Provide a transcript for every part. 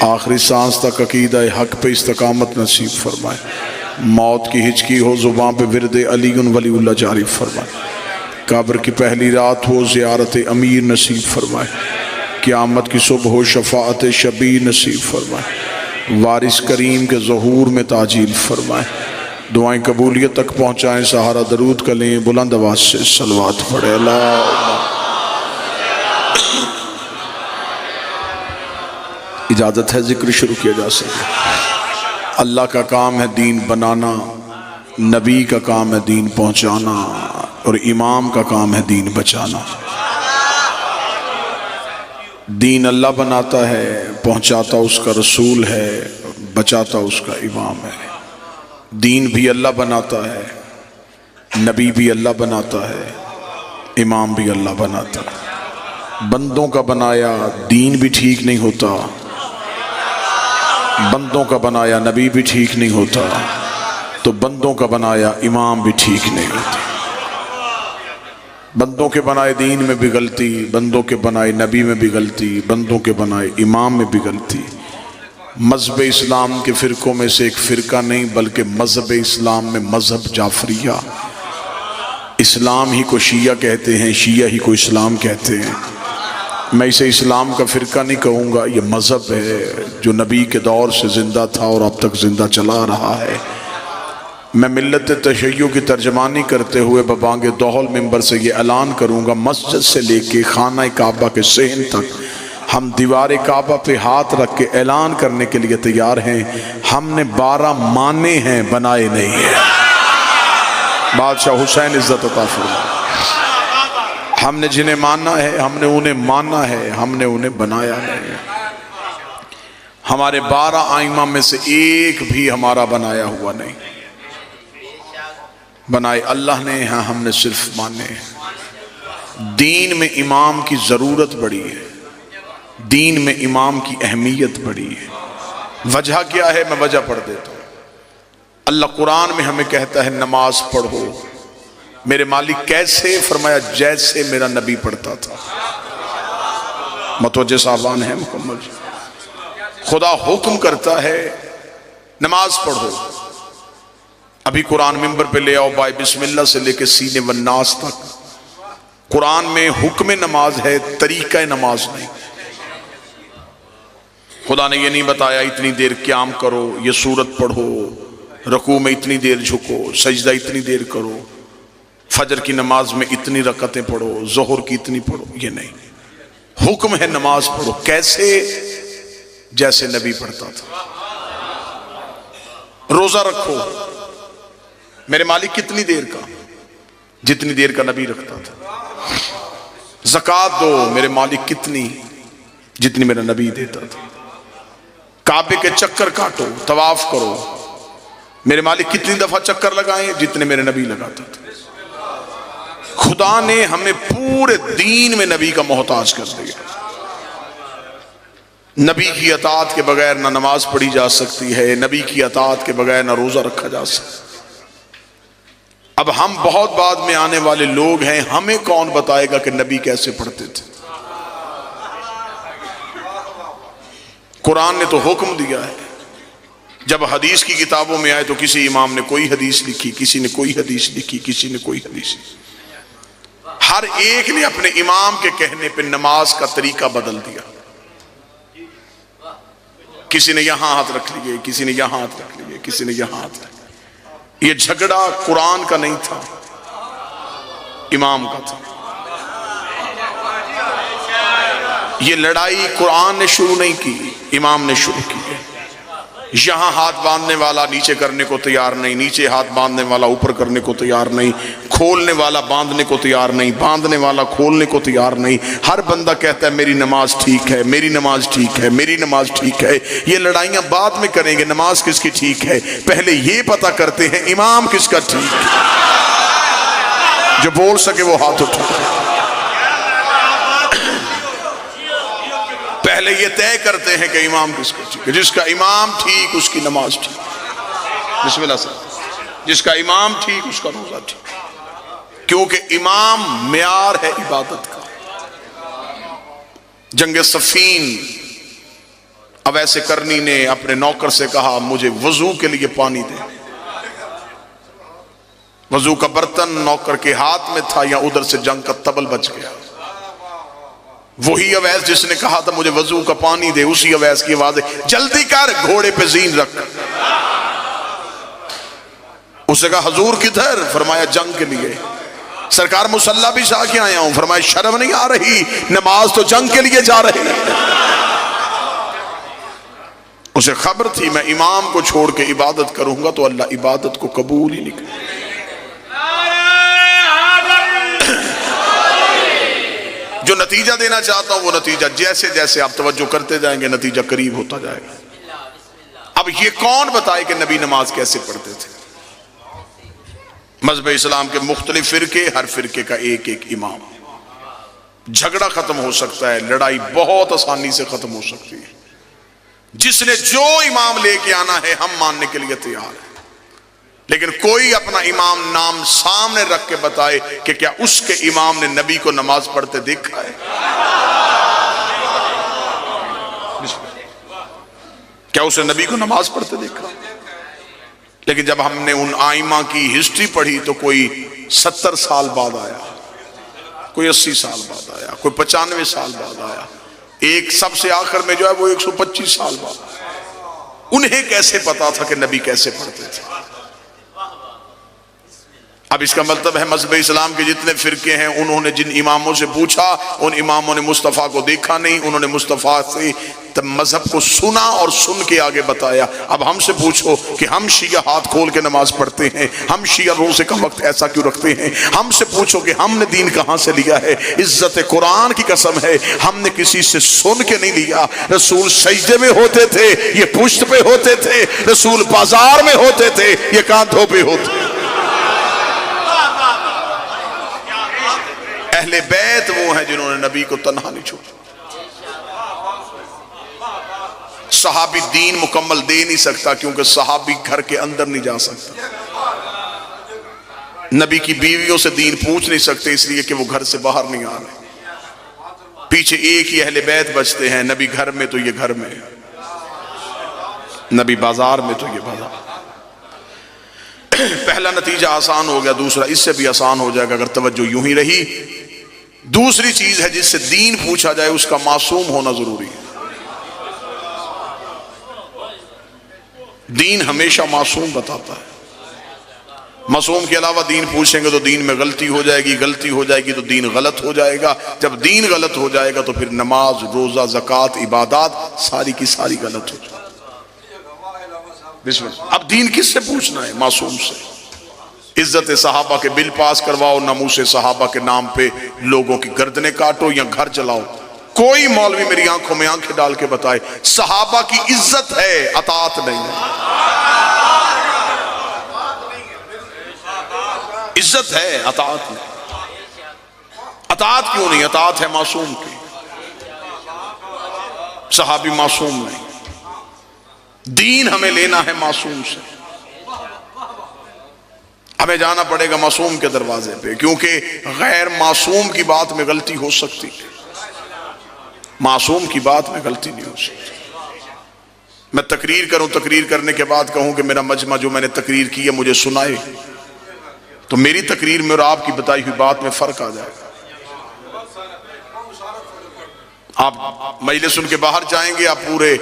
آخری سانس تک عقیدہ حق پہ استقامت نصیب فرمائے، موت کی ہچکی ہو زبان پہ ورد علی ولی اللہ جاری فرمائے، قبر کی پہلی رات ہو زیارت امیر نصیب فرمائے، قیامت کی صبح ہو شفاعت شبیر نصیب فرمائے، وارث کریم کے ظہور میں تاجیل فرمائے، دعائیں قبولیت تک پہنچائیں، سہارا درود کا لیں، بلند آواز سے صلوات پڑھے اللہ۔ اجازت ہے ذکر شروع کیا جا سکے۔ اللہ کا کام ہے دین بنانا، نبی کا کام ہے دین پہنچانا، اور امام کا کام ہے دین بچانا۔ دین اللہ بناتا ہے، پہنچاتا اس کا رسول ہے، بچاتا اس کا امام ہے۔ دین بھی اللہ بناتا ہے، نبی بھی اللہ بناتا ہے، امام بھی اللہ بناتا ہے۔ بندوں کا بنایا دین بھی ٹھیک نہیں ہوتا، بندوں کا بنایا نبی بھی ٹھیک نہیں ہوتا، تو بندوں کا بنایا امام بھی ٹھیک نہیں ہوتا۔ بندوں کے بنائے دین میں بھی غلطی، بندوں کے بنائے نبی میں بھی غلطی، بندوں کے بنائے امام میں بھی غلطی۔ مذہب اسلام کے فرقوں میں سے ایک فرقہ نہیں بلکہ مذہب اسلام میں مذہب جعفریہ، اسلام ہی کو شیعہ کہتے ہیں، شیعہ ہی کو اسلام کہتے ہیں۔ میں اسے اسلام کا فرقہ نہیں کہوں گا، یہ مذہب ہے جو نبی کے دور سے زندہ تھا اور اب تک زندہ چلا رہا ہے۔ میں ملت تشیع کی ترجمانی کرتے ہوئے ببانگ دوحل منبر سے یہ اعلان کروں گا، مسجد سے لے کے خانہ کعبہ کے صحن تک ہم دیوار کعبہ پہ ہاتھ رکھ کے اعلان کرنے کے لیے تیار ہیں، ہم نے 12 مانے ہیں، بنائے نہیں ہیں۔ بادشاہ حسین عزت عطا فرمائے۔ ہم نے جنہیں مانا ہے، ہم نے انہیں مانا ہے، ہم نے انہیں بنایا نہیں۔ ہمارے 12 ائمہ میں سے ایک بھی ہمارا بنایا ہوا نہیں، بنائے اللہ نے، ہاں ہم نے صرف مانے ہیں۔ دین میں امام کی ضرورت بڑی ہے، دین میں امام کی اہمیت بڑی ہے۔ وجہ کیا ہے؟ میں وجہ پڑھ دیتا ہوں۔ اللہ قرآن میں ہمیں کہتا ہے نماز پڑھو، میرے مالک کیسے؟ فرمایا جیسے میرا نبی پڑھتا تھا۔ متوجہ صاحبان ہیں مکمل؟ خدا حکم کرتا ہے نماز پڑھو۔ ابھی قرآن منبر پہ لے آؤ، بائے بسم اللہ سے لے کے سینے والناس تک قرآن میں حکم نماز ہے، طریقہ نماز نہیں۔ خدا نے یہ نہیں بتایا اتنی دیر قیام کرو، یہ سورت پڑھو، رکوع میں اتنی دیر جھکو، سجدہ اتنی دیر کرو، فجر کی نماز میں اتنی رکعتیں پڑھو، ظہر کی اتنی پڑھو، یہ نہیں۔ حکم ہے نماز پڑھو، کیسے؟ جیسے نبی پڑھتا تھا۔ روزہ رکھو، میرے مالک کتنی دیر کا؟ جتنی دیر کا نبی رکھتا تھا۔ زکوٰۃ دو، میرے مالک کتنی؟ جتنی میرا نبی دیتا تھا۔ کعبے کے چکر کاٹو، طواف کرو، میرے مالک کتنی دفعہ چکر لگائیں؟ جتنے میرے نبی لگاتا تھا۔ خدا نے ہمیں پورے دین میں نبی کا محتاج کر دیا۔ نبی کی اطاعت کے بغیر نہ نماز پڑھی جا سکتی ہے، نبی کی اطاعت کے بغیر نہ روزہ رکھا جا سکتا۔ اب ہم بہت بعد میں آنے والے لوگ ہیں، ہمیں کون بتائے گا کہ نبی کیسے پڑھتے تھے؟ قرآن نے تو حکم دیا ہے۔ جب حدیث کی کتابوں میں آئے تو کسی امام نے کوئی حدیث لکھی، کسی نے کوئی حدیث لکھی، کسی نے کوئی حدیث لکھی۔ ہر ایک نے اپنے امام کے کہنے پہ نماز کا طریقہ بدل دیا۔ کسی نے یہاں ہاتھ رکھ لیے، کسی نے یہاں ہاتھ رکھ لیے، کسی نے یہاں ہاتھ رکھ لیے۔ یہ جھگڑا قرآن کا نہیں تھا، امام کا تھا۔ یہ لڑائی قرآن نے شروع نہیں کی، امام نے شروع کی ہے۔ یہاں ہاتھ باندھنے والا نیچے کرنے کو تیار نہیں، نیچے ہاتھ باندھنے والا اوپر کرنے کو تیار نہیں، کھولنے والا باندھنے کو تیار نہیں، باندھنے والا کھولنے کو تیار نہیں۔ ہر بندہ کہتا ہے میری نماز ٹھیک ہے، میری نماز ٹھیک ہے، میری نماز ٹھیک ہے۔ یہ لڑائیاں بعد میں کریں گے، نماز کس کی ٹھیک ہے پہلے یہ پتہ کرتے ہیں امام کس کا ٹھیک ہے۔ جو بول سکے وہ ہاتھ اٹھائے۔ پہلے یہ طے کرتے ہیں کہ امام کس کا ٹھیک ہے۔ جس کا امام ٹھیک اس کی نماز ٹھیک، بسم اللہ سے، جس کا امام ٹھیک اس کا روزہ ٹھیک، کیونکہ امام معیار ہے عبادت کا۔ جنگ صفین اویس کرنی نے اپنے نوکر سے کہا مجھے وضو کے لیے پانی دے. وضو کا برتن نوکر کے ہاتھ میں تھا، یا ادھر سے جنگ کا تبل بچ گیا. وہی اویس جس نے کہا تھا مجھے وضو کا پانی دے، اسی اویس کی آواز ہے جلدی کر، گھوڑے پہ زین رکھ. اسے کہا حضور کدھر؟ فرمایا جنگ کے لیے. سرکار مسلح بھی جا کے آیا ہوں. فرمایا شرم نہیں آ رہی؟ نماز تو جنگ کے لیے جا رہی ہے. اسے خبر تھی میں امام کو چھوڑ کے عبادت کروں گا تو اللہ عبادت کو قبول ہی نہیں کرے. جو نتیجہ دینا چاہتا ہوں وہ نتیجہ جیسے جیسے آپ توجہ کرتے جائیں گے نتیجہ قریب ہوتا جائے گا. اب یہ کون بتائے کہ نبی نماز کیسے پڑھتے تھے؟ مذہب اسلام کے مختلف فرقے، ہر فرقے کا ایک ایک امام. جھگڑا ختم ہو سکتا ہے، لڑائی بہت آسانی سے ختم ہو سکتی ہے. جس نے جو امام لے کے آنا ہے ہم ماننے کے لیے تیار ہیں، لیکن کوئی اپنا امام نام سامنے رکھ کے بتائے کہ کیا اس کے امام نے نبی کو نماز پڑھتے دیکھا ہے؟ کیا اسے نبی کو نماز پڑھتے دیکھا؟ لیکن جب ہم نے ان آئمہ کی ہسٹری پڑھی تو کوئی 70 سال بعد آیا، کوئی 80 سال بعد آیا، کوئی 95 سال بعد آیا، ایک سب سے آخر میں جو ہے وہ 125 سال بعد آیا. انہیں کیسے پتا تھا کہ نبی کیسے پڑھتے تھے؟ اب اس کا مطلب ہے مذہب اسلام کے جتنے فرقے ہیں انہوں نے جن اماموں سے پوچھا ان اماموں نے مصطفیٰ کو دیکھا نہیں، انہوں نے مصطفیٰ سے مذہب کو سنا اور سن کے آگے بتایا. اب ہم سے پوچھو کہ ہم شیعہ ہاتھ کھول کے نماز پڑھتے ہیں، ہم شیعہ روزے کا وقت ایسا کیوں رکھتے ہیں؟ ہم سے پوچھو کہ ہم نے دین کہاں سے لیا ہے؟ عزت قرآن کی قسم ہے ہم نے کسی سے سن کے نہیں لیا. رسول سجدے میں ہوتے تھے، یہ پشت پہ ہوتے تھے. رسول بازار میں ہوتے تھے، یہ کاندھوں پہ ہوتے تھے. اہل بیت وہ ہیں جنہوں نے نبی کو تنہا نہیں چھوڑا. صحابی دین مکمل دے نہیں سکتا کیونکہ صحابی گھر کے اندر نہیں جا سکتا. نبی کی بیویوں سے دین پوچھ نہیں سکتے اس لیے کہ وہ گھر سے باہر نہیں آ رہے. پیچھے ایک ہی اہل بیت بچتے ہیں، نبی گھر میں تو یہ گھر میں، نبی بازار میں تو یہ بازار. پہلا نتیجہ آسان ہو گیا، دوسرا اس سے بھی آسان ہو جائے گا اگر توجہ یوں ہی رہی. دوسری چیز ہے جس سے دین پوچھا جائے اس کا معصوم ہونا ضروری ہے. دین ہمیشہ معصوم بتاتا ہے. معصوم کے علاوہ دین پوچھیں گے تو دین میں غلطی ہو جائے گی، غلطی ہو جائے گی تو دین غلط ہو جائے گا. جب دین غلط ہو جائے گا تو پھر نماز، روزہ، زکوٰۃ، عبادات ساری کی ساری غلط ہو جائے گی. بسم اللہ. اب دین کس سے پوچھنا ہے؟ معصوم سے. عزت صحابہ کے بل پاس کرواؤ، ناموس صحابہ کے نام پہ لوگوں کی گردنیں کاٹو یا گھر چلاؤ. کوئی مولوی میری آنکھوں میں آنکھیں ڈال کے بتائے صحابہ کی عزت ہے، اطاعت نہیں ہے. عزت ہے، اطاعت نہیں. اطاعت کیوں نہیں؟ اطاعت ہے معصوم کی. صحابی معصوم نہیں. دین ہمیں لینا ہے معصوم سے. ہمیں جانا پڑے گا معصوم کے دروازے پہ، کیونکہ غیر معصوم کی بات میں غلطی ہو سکتی ہے، معصوم کی بات میں غلطی نہیں ہو سکتی. میں تقریر کروں، تقریر کرنے کے بعد کہوں کہ میرا مجمع جو میں نے تقریر کی ہے مجھے سنائے، تو میری تقریر میں اور آپ کی بتائی ہوئی بات میں فرق آ جائے گا. آپ مجلس سن کے باہر جائیں گے، آپ پورے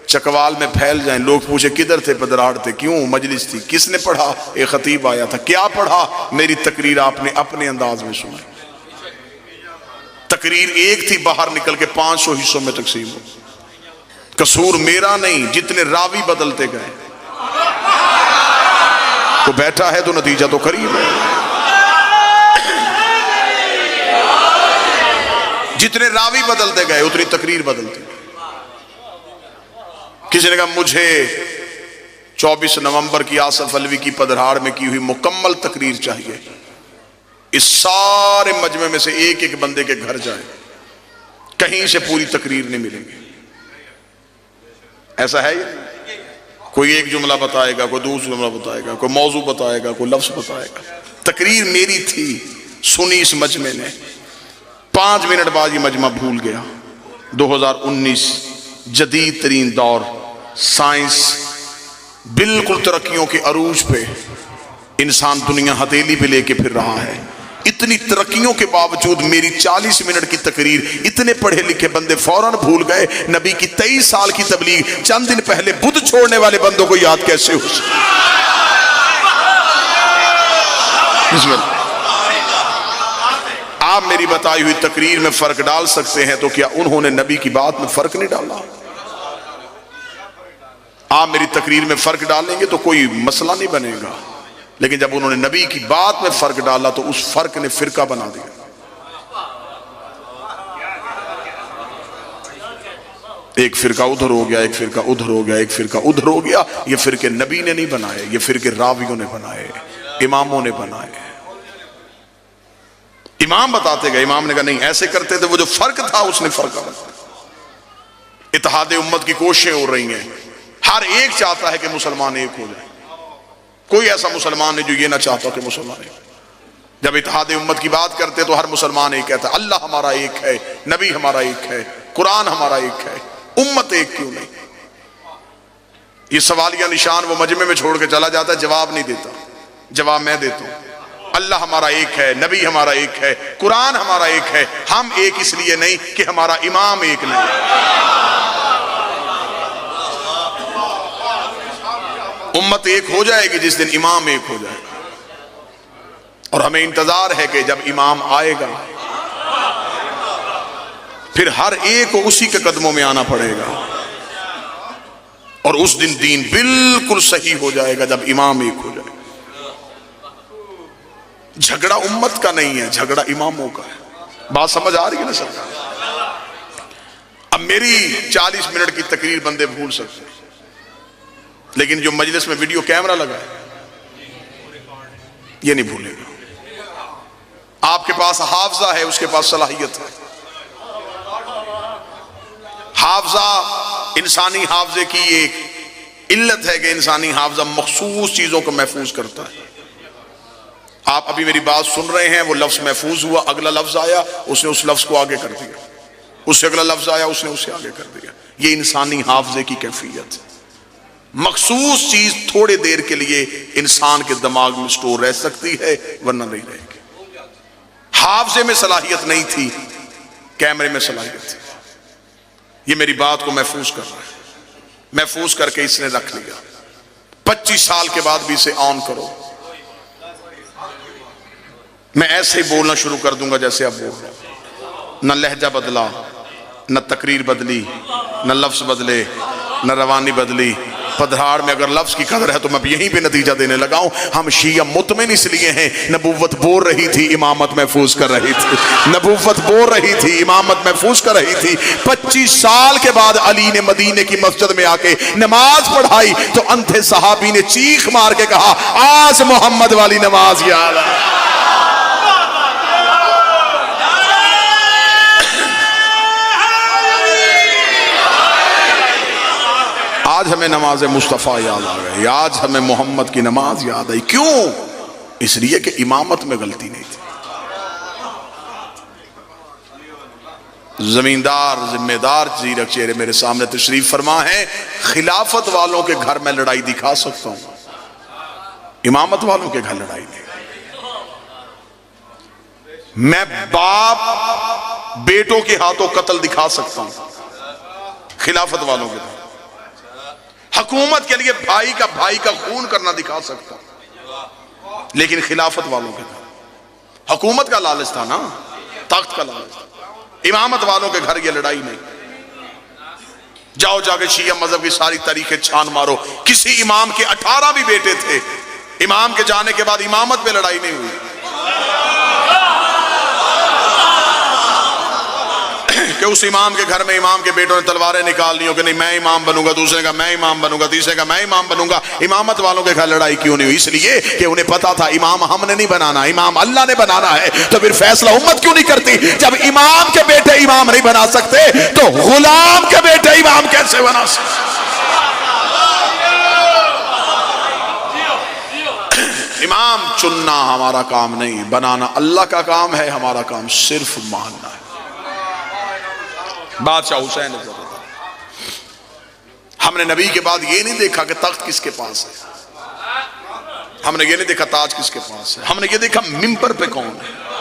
چکوال میں پھیل جائیں. لوگ پوچھے کدھر تھے؟ پدراڑ تھے. کیوں؟ مجلس تھی. کس نے پڑھا؟ ایک خطیب آیا تھا. کیا پڑھا؟ میری تقریر آپ نے اپنے انداز میں سنائی. تقریر ایک تھی، باہر نکل کے 500 حصوں میں تقسیم ہو. قصور میرا نہیں، جتنے راوی بدلتے گئے. تو بیٹھا ہے تو نتیجہ تو قریب ہے. جتنے راوی بدلتے گئے اتنی تقریر بدلتی. کسی نے کہا مجھے 24 نومبر کی آصف علوی کی پدرہاڑ میں کی ہوئی مکمل تقریر چاہیے. اس سارے مجمع میں سے ایک ایک بندے کے گھر جائیں، کہیں سے پوری تقریر نہیں ملیں گی. ایسا ہے یہ؟ کوئی ایک جملہ بتائے گا، کوئی دوسرا جملہ بتائے گا، کوئی موضوع بتائے گا، کوئی لفظ بتائے گا. تقریر میری تھی، سنی اس مجمع نے. 5 منٹ بعد یہ مجمع بھول گیا. 2019 جدید ترین دور، سائنس بالکل ترقیوں کے عروج پہ، انسان دنیا ہتھیلی پہ لے کے پھر رہا ہے۔ اتنی ترقیوں کے باوجود میری 40 منٹ کی تقریر اتنے پڑھے لکھے بندے فوراً بھول گئے، نبی کی 23 سال کی تبلیغ چند دن پہلے بدھ چھوڑنے والے بندوں کو یاد کیسے ہو سکتی؟ آپ میری بتائی ہوئی تقریر میں فرق ڈال سکتے ہیں، تو کیا انہوں نے نبی کی بات میں فرق نہیں ڈالا؟ آپ میری تقریر میں فرق ڈالیں گے تو کوئی مسئلہ نہیں بنے گا، لیکن جب انہوں نے نبی کی بات میں فرق ڈالا تو اس فرق نے فرقہ بنا دیا۔ ایک فرقہ ادھر ہو گیا، ایک فرقہ ادھر ہو گیا، ایک فرقہ ادھر ہو گیا۔ یہ فرقے نبی نے نہیں بنائے، یہ فرقے راویوں نے بنائے، اماموں نے بنائے۔ امام بتاتے گئے، امام نے کہا نہیں ایسے کرتے تھے، وہ جو فرق تھا اس نے فرقہ بنایا۔ اتحاد امت کی کوششیں ہو رہی ہیں، ہر ایک چاہتا ہے کہ مسلمان ایک ہو جائے، کوئی ایسا مسلمان نہیں جو یہ نہ چاہتا کہ مسلمان ایک۔ جب اتحاد امت کی بات کرتے تو ہر مسلمان ایک کہتا ہے اللہ ہمارا ایک ہے، نبی ہمارا ایک ہے، قرآن ہمارا ایک ہے، امت ایک کیوں نہیں؟ یہ سوالیہ نشان وہ مجمع میں چھوڑ کے چلا جاتا ہے، جواب نہیں دیتا۔ جواب میں دیتا ہوں، اللہ ہمارا ایک ہے، نبی ہمارا ایک ہے، قرآن ہمارا ایک ہے، ہم ایک اس لیے نہیں کہ ہمارا امام ایک نہیں۔ امت ایک ہو جائے گی جس دن امام ایک ہو جائے گا، اور ہمیں انتظار ہے کہ جب امام آئے گا پھر ہر ایک کو اسی کے قدموں میں آنا پڑے گا، اور اس دن دین بالکل صحیح ہو جائے گا جب امام ایک ہو جائے گا۔ جھگڑا امت کا نہیں ہے، جھگڑا اماموں کا ہے۔ بات سمجھ آ رہی ہے نا سر؟ اب میری 40 منٹ کی تقریر بندے بھول سکتے ہیں، لیکن جو مجلس میں ویڈیو کیمرہ لگا ہے یہ نہیں بھولے گا۔ آپ کے پاس حافظہ ہے، اس کے پاس صلاحیت ہے۔ حافظہ، انسانی حافظے کی ایک علت ہے کہ انسانی حافظہ مخصوص چیزوں کو محفوظ کرتا ہے۔ آپ ابھی میری بات سن رہے ہیں، وہ لفظ محفوظ ہوا، اگلا لفظ آیا اس نے اس لفظ کو آگے کر دیا، اس سے اگلا لفظ آیا اس نے اسے آگے کر دیا۔ یہ انسانی حافظے کی کیفیت ہے۔ مخصوص چیز تھوڑے دیر کے لیے انسان کے دماغ میں سٹور رہ سکتی ہے، ورنہ نہیں رہے گی۔ حافظے میں صلاحیت نہیں تھی، کیمرے میں صلاحیت تھی۔ یہ میری بات کو محفوظ کر رہا ہے، محفوظ کر کے اس نے رکھ لیا۔ 25 سال کے بعد بھی اسے آن کرو، میں ایسے ہی بولنا شروع کر دوں گا جیسے اب بول رہا ہوں۔ نہ لہجہ بدلا، نہ تقریر بدلی، نہ لفظ بدلے، نہ روانی بدلی۔ پدھراڑ میں اگر لفظ کی قدر ہے تو میں یہیں پہ نتیجہ دینے لگا ہوں۔ ہم شیعہ مطمئن اس لیے ہیں، نبوت بول رہی تھی، امامت محفوظ کر رہی تھی، نبوت بول رہی تھی، امامت محفوظ کر رہی تھی۔ 25 سال کے بعد علی نے مدینے کی مسجد میں آ کے نماز پڑھائی تو اندھے صحابی نے چیخ مار کے کہا آج محمد والی نماز یاد ہے۔ آج ہمیں نماز مصطفیٰ یاد آ گئی، آج ہمیں محمد کی نماز یاد آئی۔ کیوں؟ اس لیے کہ امامت میں غلطی نہیں تھی۔ زمیندار ذمہ دار زیرک چہرے میرے سامنے تشریف فرما ہے، خلافت والوں کے گھر میں لڑائی دکھا سکتا ہوں، امامت والوں کے گھر لڑائی نہیں۔ میں باپ بیٹوں کے ہاتھوں قتل دکھا سکتا ہوں، خلافت والوں کے گھر۔ حکومت کے لیے بھائی کا خون کرنا دکھا سکتا ہوں، لیکن خلافت والوں کے گھر حکومت کا لالچ تھا نا، تخت کا لالچ تھا۔ امامت والوں کے گھر یہ لڑائی نہیں۔ جاؤ جا کے شیعہ مذہب کی ساری تاریخیں چھان مارو، کسی امام کے 18 بھی بیٹے تھے، امام کے جانے کے بعد امامت پہ لڑائی نہیں ہوئی۔ کہ اس امام کے گھر میں امام کے بیٹوں نے تلواریں نکال لی ہو کہ نہیں میں امام بنوں گا، دوسرے کا میں امام بنوں گا، تیسرے کا میں امام بنوں گا۔ امامت والوں کے گھر لڑائی کیوں نہیں ہوئی؟ اس لیے کہ انہیں پتا تھا امام ہم نے نہیں بنانا، امام اللہ نے بنانا ہے۔ تو پھر فیصلہ امت کیوں نہیں کرتی؟ جب امام کے بیٹے امام نہیں بنا سکتے تو غلام کے بیٹے امام کیسے بنا سکتے؟ امام چننا ہمارا کام نہیں، بنانا اللہ کا کام ہے، ہمارا کام صرف ماننا ہے۔ بادشاہ حسین ہم نے نبی کے بعد یہ نہیں دیکھا کہ تخت کس کے پاس ہے، ہم نے یہ نہیں دیکھا تاج کس کے پاس ہے، ہم نے یہ دیکھا منبر پہ کون ہے۔